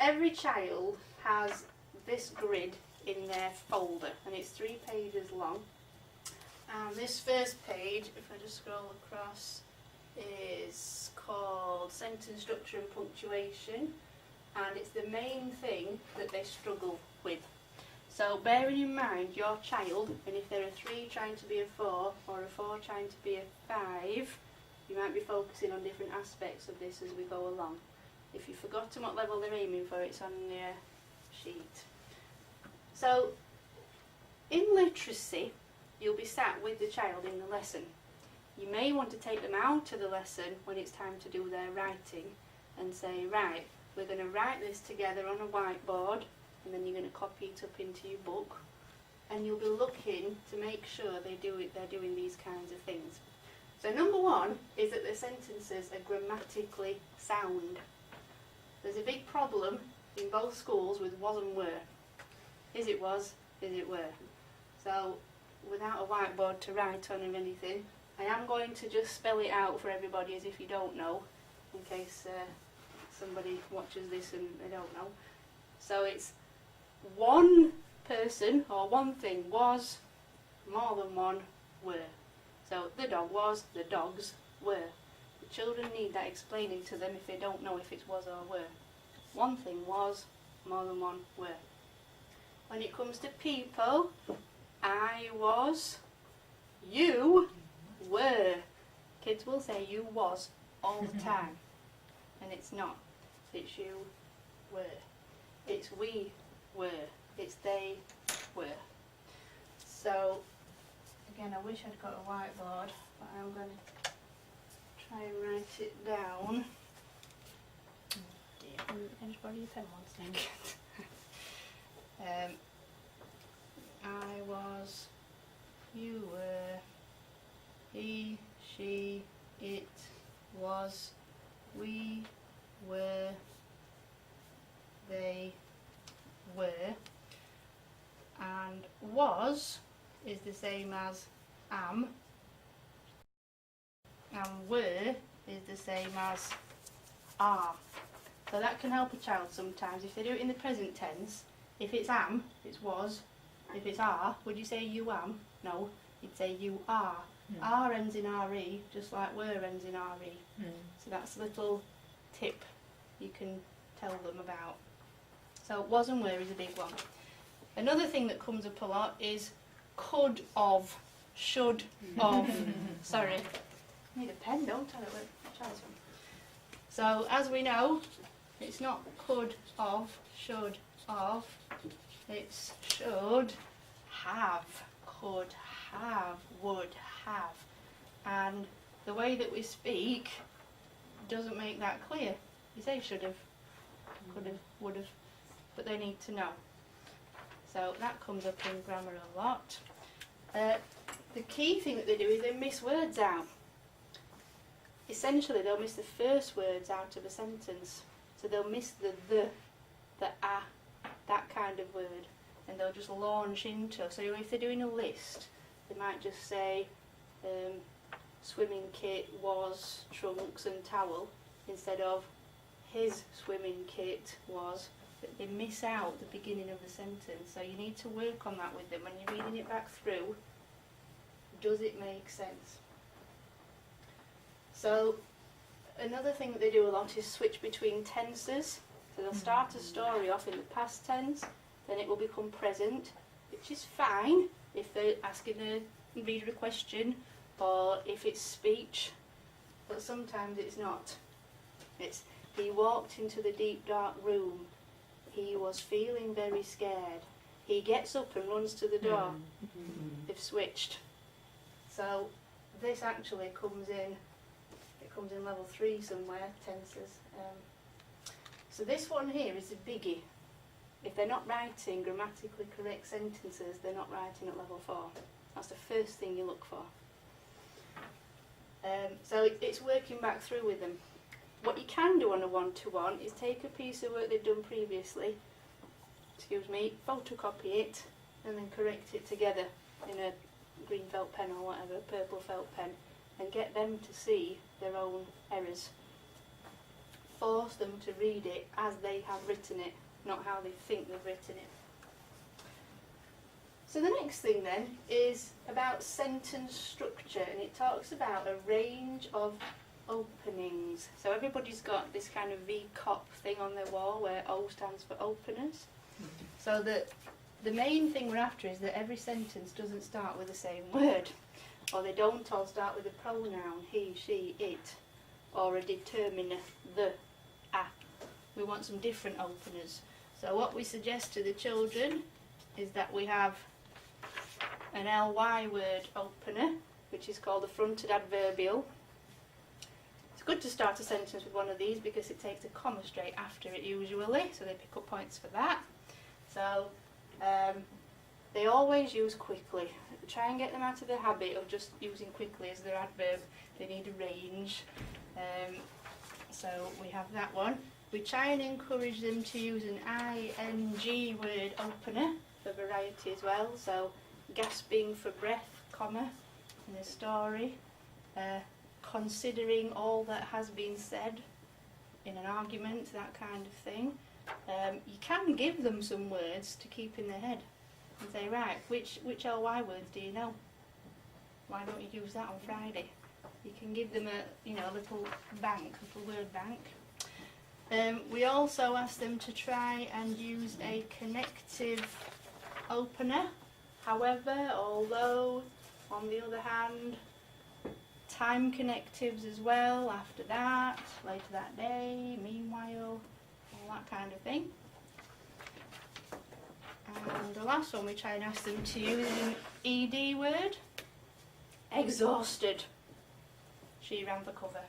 every child has this grid in their folder, and it's 3 pages long. And this first page, if I just scroll across, is called Sentence Structure and Punctuation, and it's the main thing that they struggle with. So bearing in mind your child, and if there are 3 trying to be a 4 or a 4 trying to be a 5, you might be focusing on different aspects of this as we go along. If you've forgotten what level they're aiming for, it's on your sheet. So in literacy, you'll be sat with the child in the lesson. You may want to take them out of the lesson when it's time to do their writing and say, right, we're going to write this together on a whiteboard, and then you're going to copy it up into your book, and you'll be looking to make sure they're doing these kinds of things. So number 1 is that the sentences are grammatically sound. There's a big problem in both schools with was and were. Is it was, is it were. So without a whiteboard to write on or anything, I am going to just spell it out for everybody as if you don't know, in case somebody watches this and they don't know. So it's one person or one thing was, more than one were. So the dog was, the dogs were. The children need that explaining to them if they don't know if it's was or were. One thing was, more than one were. When it comes to people, I was, you were. Kids will say you was all the time, and it's not. It's you were. It's we were. It's they were. So, again, I wish I'd got a whiteboard, but I'm going to try and write it down. Can you borrow your pen one second? I was, you were, he, she, it was, we were, they were, and was is the same as am, and were is the same as are. So that can help a child sometimes. If they do it in the present tense, if it's am, it's was. If it's are, would you say you am? No, you'd say you are. Are ends in re, just like were ends in re. So that's a little tip you can tell them about. So was and were is a big one. Another thing that comes up a lot is could of, should of. Sorry, I need a pen, don't I? Try this one. So as we know, it's not could of, should of. It's should have, could have, would have. And the way that we speak doesn't make that clear. You say should have, could have, would have, but they need to know. So that comes up in grammar a lot. The key thing that they do is they miss words out. Essentially, they'll miss the first words out of a sentence. So they'll miss the a, that kind of word, and they'll just launch into. So if they're doing a list, they might just say swimming kit was trunks and towel instead of his swimming kit was. But they miss out the beginning of the sentence. So you need to work on that with them when you're reading it back through. Does it make sense? So another thing that they do a lot is switch between tenses. So they'll start a story off in the past tense, then it will become present, which is fine if they're asking a reader a question or if it's speech, but sometimes it's not. It's he walked into the deep dark room. He was feeling very scared. He gets up and runs to the door. They've switched. So this actually comes in level 3 somewhere, tenses. So this one here is a biggie. If they're not writing grammatically correct sentences, they're not writing at level 4. That's the first thing you look for. So it's working back through with them. What you can do on a one-to-one is take a piece of work they've done previously, photocopy it, and then correct it together in a green felt pen or whatever, purple felt pen, and get them to see their own errors. force them to read it as they have written it, not how they think they've written it. So the next thing then is about sentence structure, and it talks about a range of openings. So everybody's got this kind of VCOP thing on their wall where O stands for openers. So the main thing we're after is that every sentence doesn't start with the same word, or they don't all start with a pronoun, he, she, it, or a determiner, the, a. We want some different openers. So what we suggest to the children is that we have an ly word opener, which is called a fronted adverbial. It's good to start a sentence with one of these because it takes a comma straight after it usually, so they pick up points for that. So they always use quickly. Try and get them out of the habit of just using quickly as their adverb. They need a range. So we have that one. We try and encourage them to use an ing word opener for variety as well. So gasping for breath, comma, in a story. Considering all that has been said in an argument, that kind of thing. You can give them some words to keep in their head and say, right, which ly words do you know? Why don't you use that on Friday? You can give them a little word bank. We also ask them to try and use a connective opener. However, although, on the other hand, time connectives as well, after that, later that day, meanwhile, all that kind of thing. And the last one we try and ask them to use an ed word, exhausted. She ran for cover.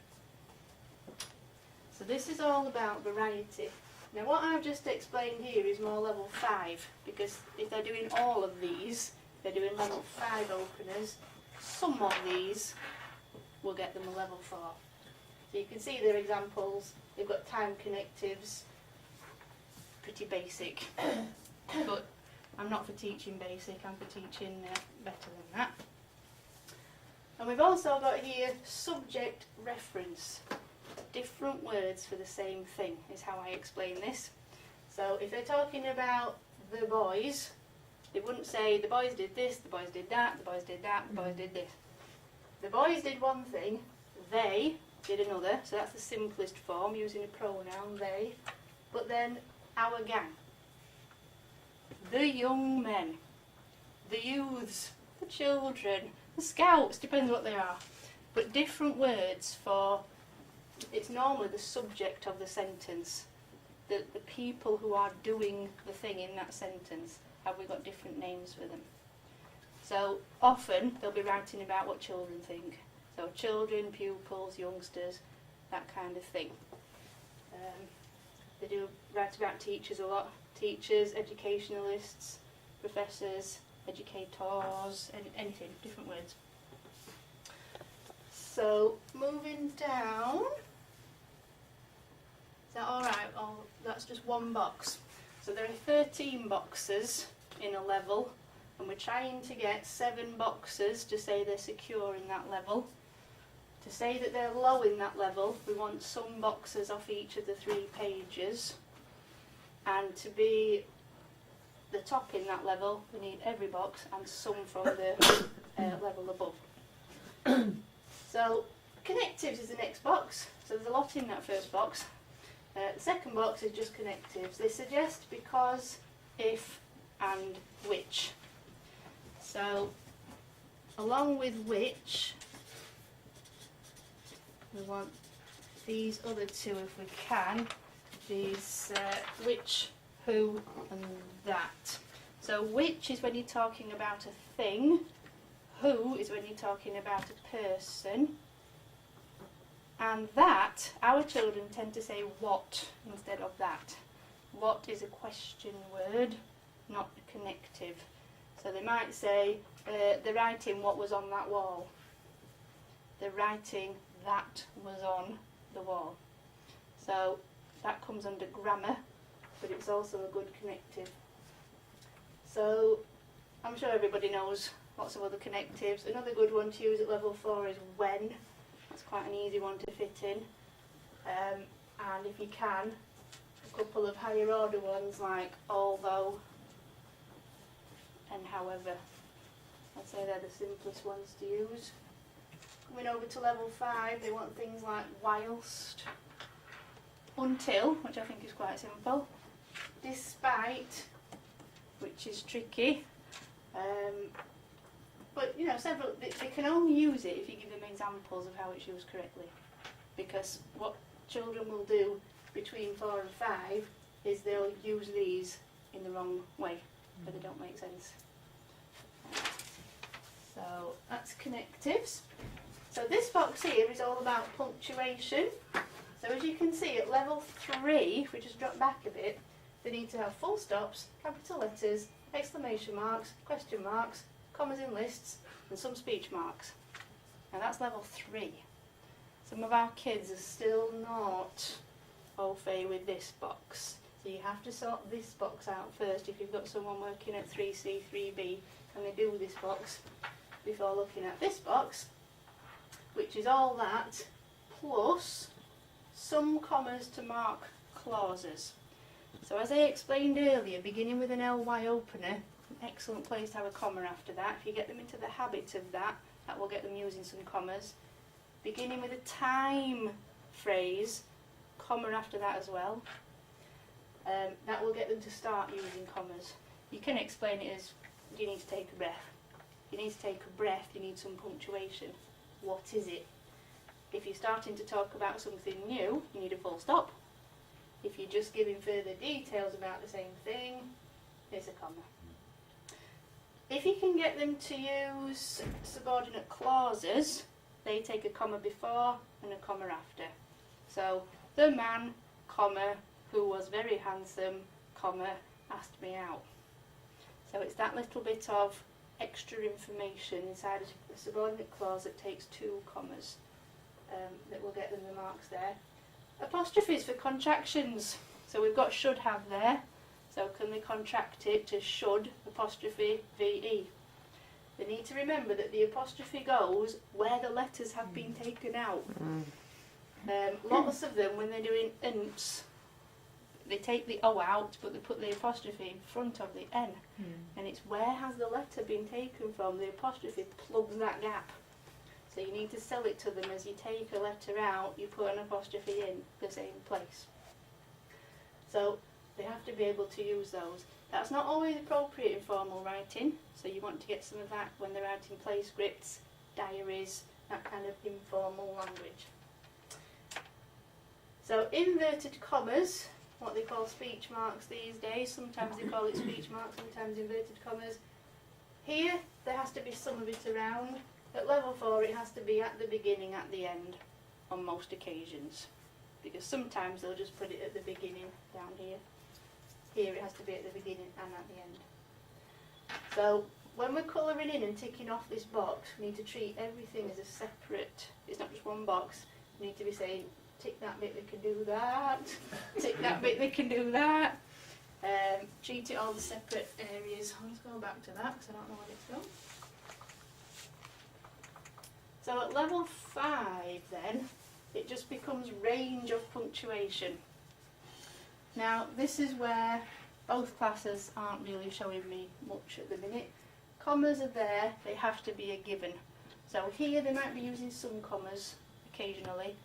So this is all about variety. Now what I've just explained here is more level 5, because if they're doing all of these, they're doing level 5 openers, some of these will get them a level 4. So you can see their examples, they've got time connectives, pretty basic, but I'm not for teaching basic, I'm for teaching better than that. And we've also got here subject reference. Different words for the same thing is how I explain this. So if they're talking about the boys, they wouldn't say the boys did this, the boys did that, the boys did that, the boys did this. The boys did one thing, they did another, so that's the simplest form, using a pronoun, they. But then our gang, the young men, the youths, the children, the scouts, depends what they are. But different words for, it's normally the subject of the sentence, the people who are doing the thing in that sentence. Have we got different names for them? So often they'll be writing about what children think. So children, pupils, youngsters, that kind of thing. They do write about teachers a lot. Teachers, educationalists, professors, educators, anything, different words. So moving down, is that alright? Oh, that's just one box. So there are 13 boxes in a level, and we're trying to get 7 boxes to say they're secure in that level. To say that they're low in that level, we want some boxes off each of the 3 pages. And to be the top in that level, we need every box and some from the level above. So connectives is the next box. So there's a lot in that first box. The second box is just connectives. They suggest because, if, and which. So along with which, we want these other 2 if we can. These which, who, and that. So which is when you're talking about a thing. Who is when you're talking about a person. And that, our children tend to say what instead of that. What is a question word, not a connective. So they might say, they're writing what was on that wall. They're writing that was on the wall. So that comes under grammar, but it's also a good connective. So I'm sure everybody knows lots of other connectives. Another good one to use at level 4 is when. That's quite an easy one to fit in. and if you can, a couple of higher order ones like although and however. I'd say they're the simplest ones to use. Coming over to level 5, they want things like whilst, until, which I think is quite simple, despite, which is tricky, but you know, they can only use it if you give them examples of how it's used correctly, because what children will do between 4 and 5 is they'll use these in the wrong way, but they don't make sense. So that's connectives. So this box here is all about punctuation. So as you can see at level 3, if we just drop back a bit, they need to have full stops, capital letters, exclamation marks, question marks, commas in lists, and some speech marks. And that's level 3. Some of our kids are still not au fait with this box. So you have to sort this box out first. If you've got someone working at 3C, 3B, and they do this box before looking at this box, which is all that, plus some commas to mark clauses. So as I explained earlier, beginning with an ly opener, an excellent place to have a comma after that. If you get them into the habit of that, that will get them using some commas. Beginning with a time phrase, comma after that as well. That will get them to start using commas. You can explain it as, you need to take a breath. You need to take a breath, you need some punctuation. What is it? If you're starting to talk about something new, you need a full stop. If you're just giving further details about the same thing, there's a comma. If you can get them to use subordinate clauses, they take a comma before and a comma after. So, the man, comma, who was very handsome, comma, asked me out. So it's that little bit of extra information inside a subordinate clause that takes 2 commas that will get them the marks there. Apostrophes for contractions. So we've got should have there. So can they contract it to should apostrophe VE? They need to remember that the apostrophe goes where the letters have been taken out. Lots of them, when they're doing nts, they take the O out, but they put the apostrophe in front of the N. And it's where has the letter been taken from? The apostrophe plugs that gap. So you need to sell it to them as you take a letter out, you put an apostrophe in the same place. So they have to be able to use those. That's not always appropriate in formal writing, so you want to get some of that when they're writing play scripts, diaries, that kind of informal language. So inverted commas, what they call speech marks these days, sometimes they call it speech marks, sometimes inverted commas. Here, there has to be some of it around. At level 4, it has to be at the beginning, at the end, on most occasions. Because sometimes they'll just put it at the beginning, down here. Here it has to be at the beginning and at the end. So, when we're colouring in and ticking off this box, we need to treat everything as a separate, it's not just one box. We need to be saying, tick that bit, they can do that. Tick that bit, they can do that. Treat it all the separate areas. Let's go back to that because I don't know what it's done. So at level 5 then, it just becomes range of punctuation. Now this is where both classes aren't really showing me much at the minute. Commas are there, they have to be a given. So here they might be using some commas occasionally.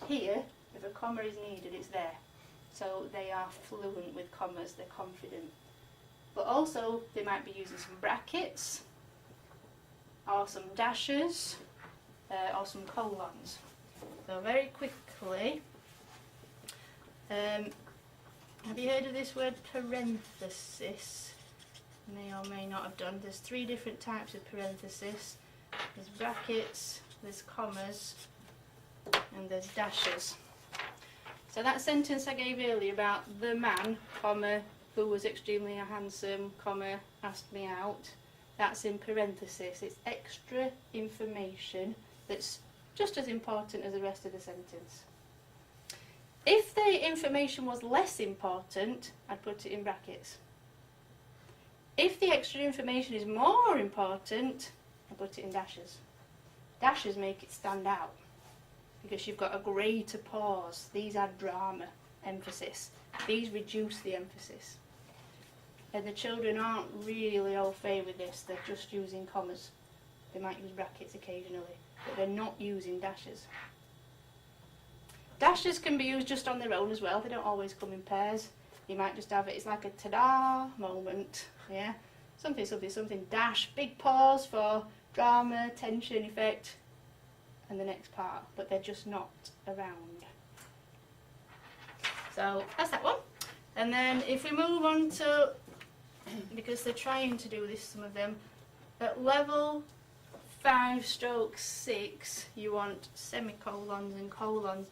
Here, if a comma is needed, it's there. So they are fluent with commas, they're confident. But also, they might be using some brackets, or some dashes, or some colons. So very quickly, have you heard of this word parenthesis? May or may not have done. There's 3 different types of parenthesis. There's brackets, there's commas, and there's dashes. So that sentence I gave earlier about the man, comma, who was extremely handsome, comma, asked me out, that's in parenthesis. It's extra information that's just as important as the rest of the sentence. If the information was less important, I'd put it in brackets. If the extra information is more important, I put it in dashes. Dashes make it stand out. because you've got a greater pause. These add drama, emphasis. These reduce the emphasis. And the children aren't really au fait with this, they're just using commas. They might use brackets occasionally, but they're not using dashes. Dashes can be used just on their own as well, they don't always come in pairs. You might just have it, it's like a ta-da moment, yeah? Something, something, something, dash, big pause for drama, tension, effect, and the next part, but they're just not around. So that's that one. And then if we move on to, because they're trying to do this, some of them, at level 5/6 you want semicolons and colons.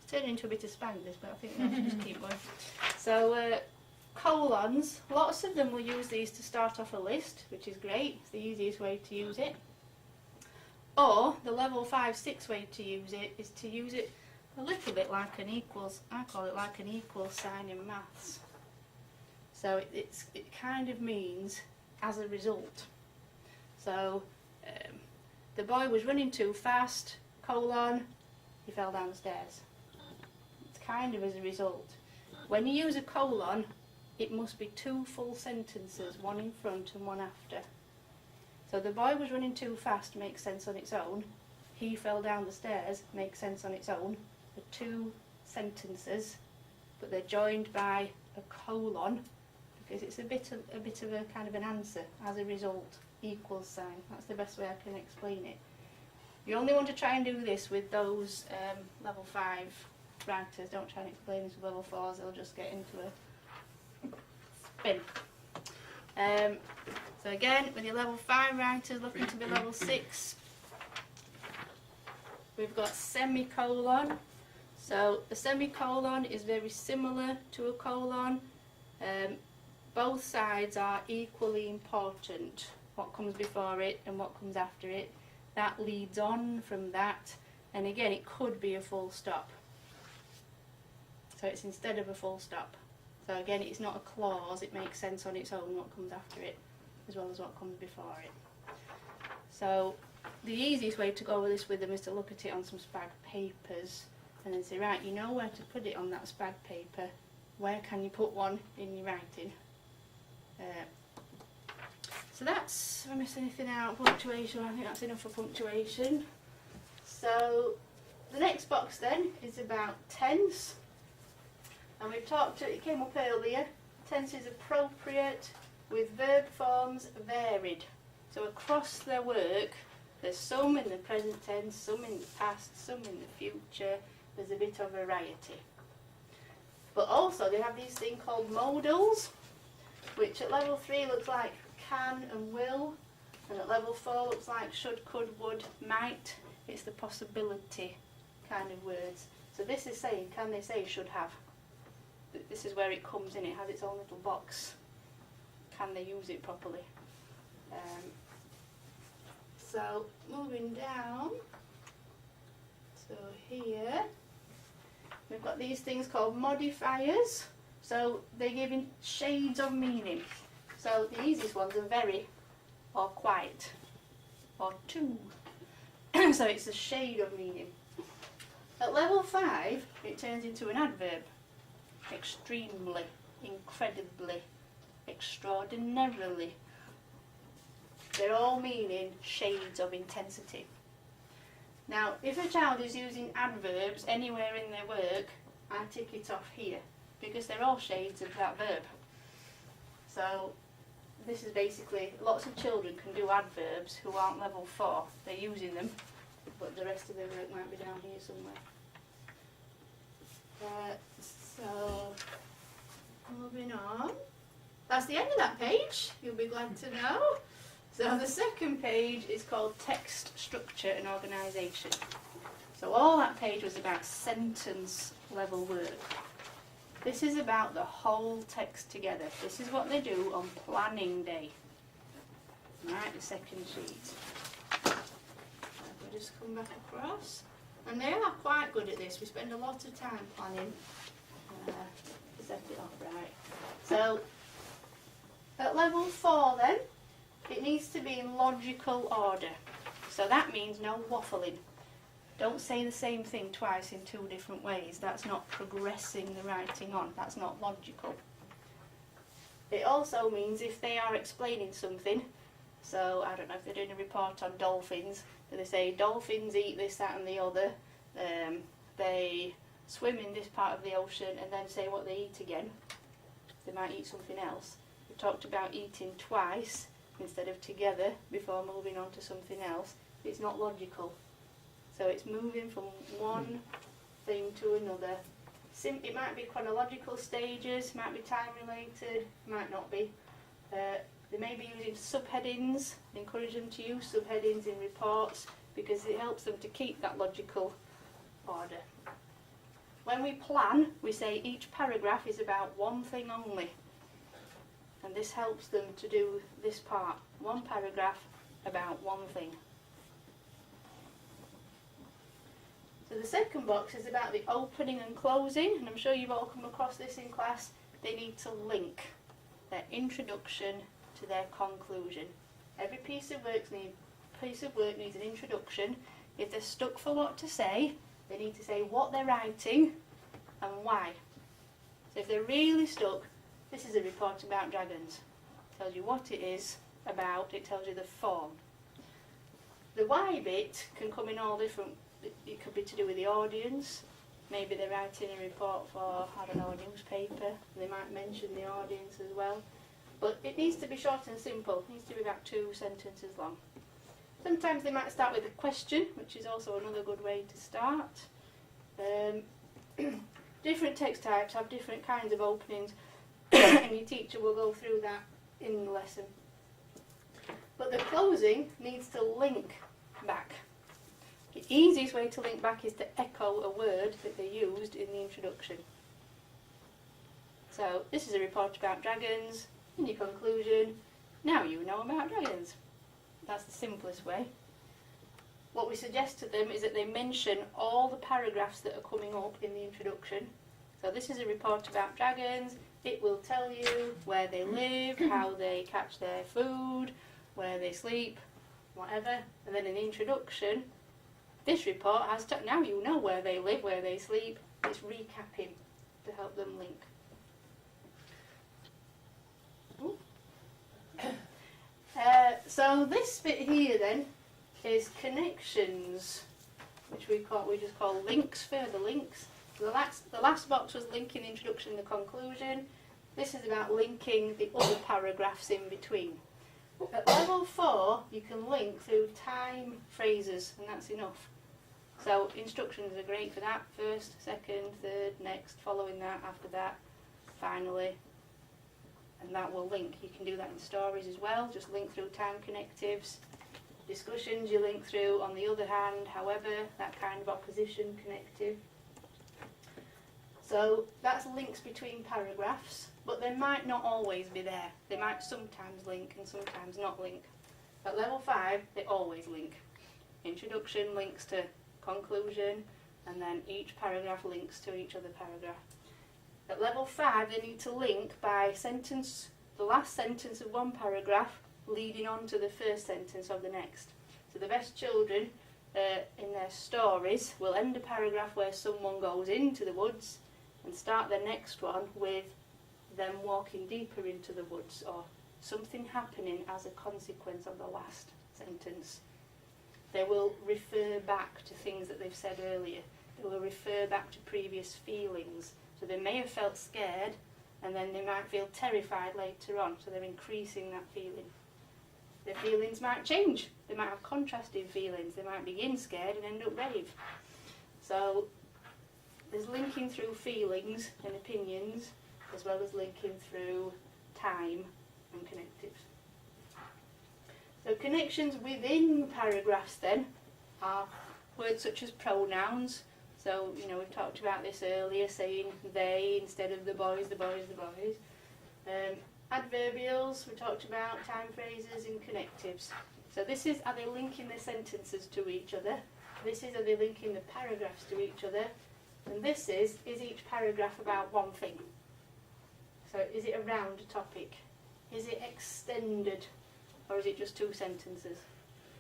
It's turning into a bit of Spanglish, but I think I should just keep going. So colons, lots of them will use these to start off a list, which is great, it's the easiest way to use it. Or the level 5/6 way to use it is to use it a little bit like an equals, I call it like an equal sign in maths. So it kind of means as a result. So the boy was running too fast, colon, he fell down the stairs. It's kind of as a result. When you use a colon, it must be two full sentences, one in front and one after. So the boy was running too fast makes sense on its own. He fell down the stairs makes sense on its own. The two sentences, but they're joined by a colon because it's a bit of a kind of an answer. As a result, equals sign. That's the best way I can explain it. You only want to try and do this with those level 5 writers. Don't try and explain this with level 4s, they'll just get into a spin. So again, with your level 5 writers looking to be level 6, we've got semicolon. So a semicolon is very similar to a colon. Both sides are equally important. What comes before it and what comes after it. That leads on from that. And again, it could be a full stop. So it's instead of a full stop. So again, it's not a clause, it makes sense on its own what comes after it, as well as what comes before it. So the easiest way to go with this with them is to look at it on some spag papers and then say, right, you know where to put it on that spag paper, where can you put one in your writing? So that's, if I miss anything out, punctuation, I think that's enough for punctuation. So the next box then is about tense. And we've talked, it came up earlier, tense is appropriate with verb forms varied. So across their work, there's some in the present tense, some in the past, some in the future, there's a bit of variety. But also they have these things called modals, which at level 3 looks like can and will, and at level 4 looks like should, could, would, might. It's the possibility kind of words. So this is saying, can they say should have? This is where it comes in, it has its own little box. Can they use it properly? So moving down to here, we've got these things called modifiers. So they're giving shades of meaning. So the easiest ones are very, or quite, or too. So it's a shade of meaning. At level 5, it turns into an adverb. Extremely, incredibly, extraordinarily. They're all meaning shades of intensity. Now, if a child is using adverbs anywhere in their work, I tick it off here, because they're all shades of that verb. So this is basically, lots of children can do adverbs who aren't level 4. They're using them, but the rest of their work might be down here somewhere. So, moving on. That's the end of that page, you'll be glad to know. So the second page is called text structure and organisation. So all that page was about sentence level work. This is about the whole text together. This is what they do on planning day. Right, the second sheet. We'll just come back across. And they are quite good at this. We spend a lot of time planning. Set it off right. So at level 4 then, it needs to be in logical order. So that means no waffling. Don't say the same thing twice in two different ways. That's not progressing the writing on. That's not logical. It also means if they are explaining something, so I don't know if they're doing a report on dolphins, and they say dolphins eat this, that and the other, they swim in this part of the ocean and then say what they eat again. They might eat something else. We talked about eating twice instead of together before moving on to something else. It's not logical. So it's moving from one thing to another. It might be chronological stages, might be time related, might not be. They may be using subheadings. I encourage them to use subheadings in reports because it helps them to keep that logical order. When we plan, we say each paragraph is about one thing only. And this helps them to do this part. One paragraph about one thing. So the second box is about the opening and closing, and I'm sure you've all come across this in class. They need to link their introduction to their conclusion. Every piece of work needs an introduction. If they're stuck for what to say, they need to say what they're writing and why. So if they're really stuck, this is a report about dragons. It tells you what it is about, it tells you the form. The why bit can come in all different. It could be to do with the audience. Maybe they're writing a report for, I don't know, a newspaper. They might mention the audience as well. But it needs to be short and simple. It needs to be about 2 sentences long. Sometimes they might start with a question, which is also another good way to start. Different text types have different kinds of openings, and your teacher will go through that in the lesson. But the closing needs to link back. The easiest way to link back is to echo a word that they used in the introduction. So, this is a report about dragons. In your conclusion, now you know about dragons. That's the simplest way. What we suggest to them is that they mention all the paragraphs that are coming up in the introduction. So this is a report about dragons. It will tell you where they live, how they catch their food, where they sleep, whatever. And then in the introduction, this report has to, now you know where they live, where they sleep. It's recapping to help them link. So this bit here then is connections, which we just call links, further links. The last box was linking the introduction and the conclusion. This is about linking the other paragraphs in between. At level 4, you can link through time phrases, and that's enough. So instructions are great for that. First, second, third, next, following that, after that, finally. And that will link. You can do that in stories as well, just link through time connectives. Discussions you link through on the other hand, however, that kind of opposition connective. So that's links between paragraphs, but they might not always be there. They might sometimes link and sometimes not link. At level 5, they always link. Introduction links to conclusion, and then each paragraph links to each other paragraph. At level 5, they need to link by sentence, the last sentence of one paragraph leading on to the first sentence of the next. So the best children in their stories will end a paragraph where someone goes into the woods and start the next one with them walking deeper into the woods or something happening as a consequence of the last sentence. They will refer back to things that they've said earlier. They will refer back to previous feelings. So they may have felt scared and then they might feel terrified later on, so they're increasing that feeling. Their feelings might change. They might have contrasting feelings. They might begin scared and end up brave. So there's linking through feelings and opinions as well as linking through time and connectives. So connections within paragraphs then are words such as pronouns. So, we've talked about this earlier, saying they instead of the boys, the boys, the boys. Adverbials, we talked about time phrases and connectives. So this is, are they linking the sentences to each other? This is, are they linking the paragraphs to each other? And this is each paragraph about one thing? So is it around a topic? Is it extended? Or is it just 2 sentences?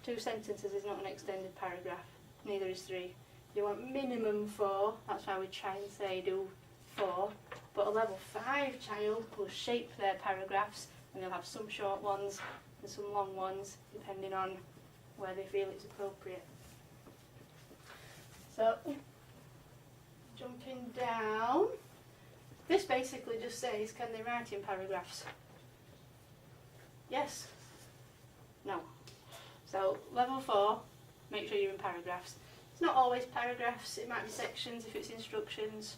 2 sentences is not an extended paragraph. Neither is 3. You want minimum 4, that's why we try and say do 4. But a level 5 child will shape their paragraphs, and they'll have some short ones and some long ones, depending on where they feel it's appropriate. So, jumping down, this basically just says, can they write in paragraphs? Yes? No. So, level 4, make sure you're in paragraphs. It's not always paragraphs, it might be sections if it's instructions,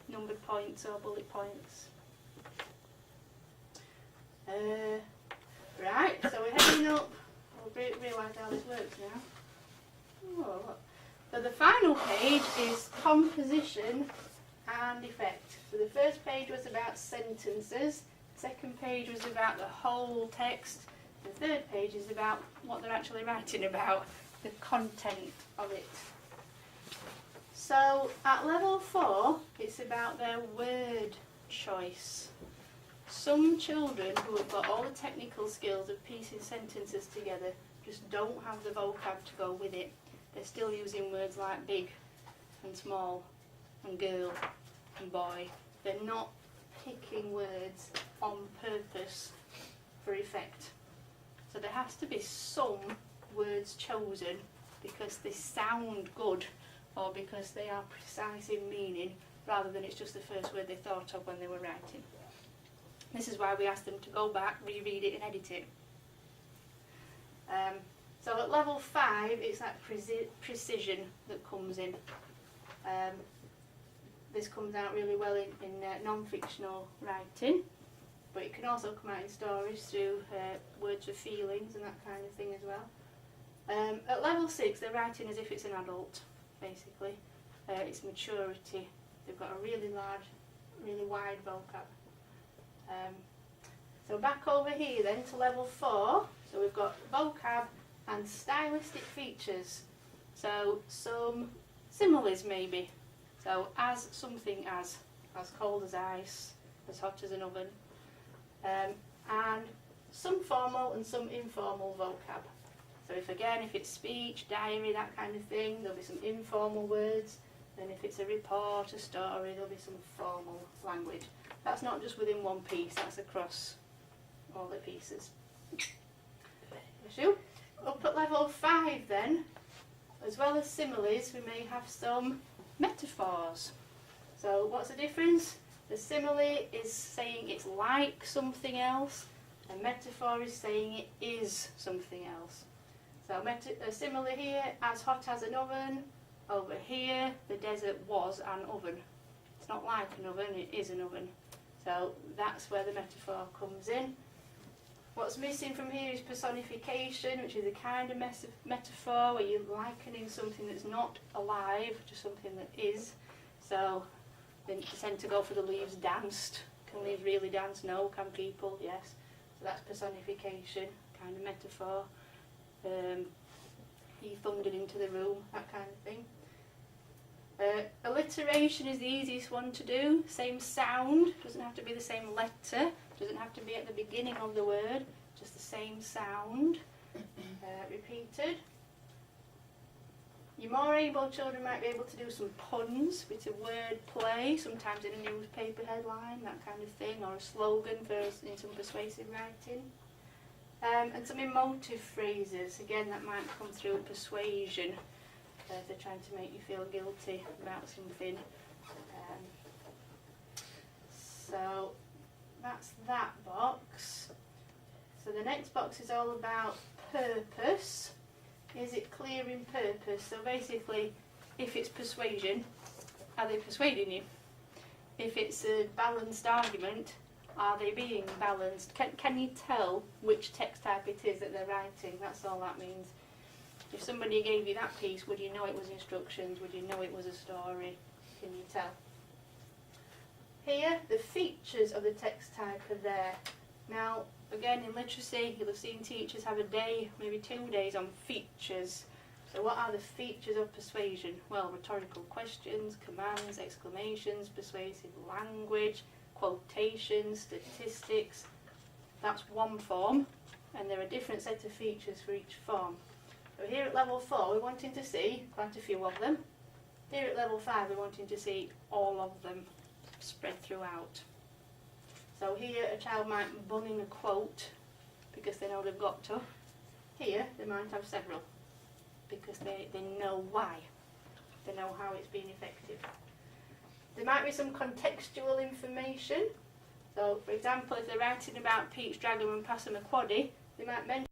numbered points or bullet points. Right, so we're heading up. I'll realise how this works now. Oh, look. So the final page is composition and effect. So the first page was about sentences, the second page was about the whole text, the third page is about what they're actually writing about, the content of it. So at level 4, it's about their word choice. Some children who have got all the technical skills of piecing sentences together just don't have the vocab to go with it. They're still using words like big and small and girl and boy. They're not picking words on purpose for effect. So there has to be some words chosen because they sound good or because they are precise in meaning rather than it's just the first word they thought of when they were writing. This is why we ask them to go back, reread it and edit it. So at level 5 it's that precision that comes in. This comes out really well in non-fictional writing, but it can also come out in stories through words with feelings and that kind of thing as well. At level 6 they're writing as if it's an adult, basically. It's maturity. They've got a really large, really wide vocab. So back over here then to level 4, so we've got vocab and stylistic features. So some similes maybe. So as something as cold as ice, as hot as an oven. And some formal and some informal vocab. So if it's speech, diary, that kind of thing, there'll be some informal words. Then if it's a report, a story, there'll be some formal language. That's not just within one piece, that's across all the pieces. Up at level 5 then, as well as similes, we may have some metaphors. So what's the difference? The simile is saying it's like something else, a metaphor is saying it is something else. So a simile here, as hot as an oven. Over here, the desert was an oven. It's not like an oven, it is an oven. So that's where the metaphor comes in. What's missing from here is personification, which is a kind of metaphor where you're likening something that's not alive to something that is. So they tend to go for the leaves danced. Can leaves really dance? No. Can people? Yes. So that's personification, kind of metaphor. He thundered into the room, that kind of thing. Alliteration is the easiest one to do. Same sound, doesn't have to be the same letter, doesn't have to be at the beginning of the word, just the same sound, repeated. Your more able children might be able to do some puns, bit of word play, sometimes in a newspaper headline, that kind of thing, or a slogan in some persuasive writing. And some emotive phrases, again that might come through persuasion. If they're trying to make you feel guilty about something. So that's that box. So the next box is all about purpose. Is it clear in purpose? So basically, if it's persuasion, are they persuading you? If it's a balanced argument, are they being balanced? Can you tell which text type it is that they're writing? That's all that means. If somebody gave you that piece, would you know it was instructions? Would you know it was a story? Can you tell? Here, the features of the text type are there. Now, again, in literacy, you'll have seen teachers have a day, maybe 2 days on features. So what are the features of persuasion? Well, rhetorical questions, commands, exclamations, persuasive language, quotations, statistics. That's one form, and there are different sets of features for each form. So here at level 4 we're wanting to see quite a few of them. Here at level 5 we're wanting to see all of them spread throughout. So here a child might bung in a quote because they know they've got to. Here they might have several because they know why. They know how it's been effective. There might be some contextual information. So for example, if they're writing about Pete's Dragon and Passamaquoddy, they might mention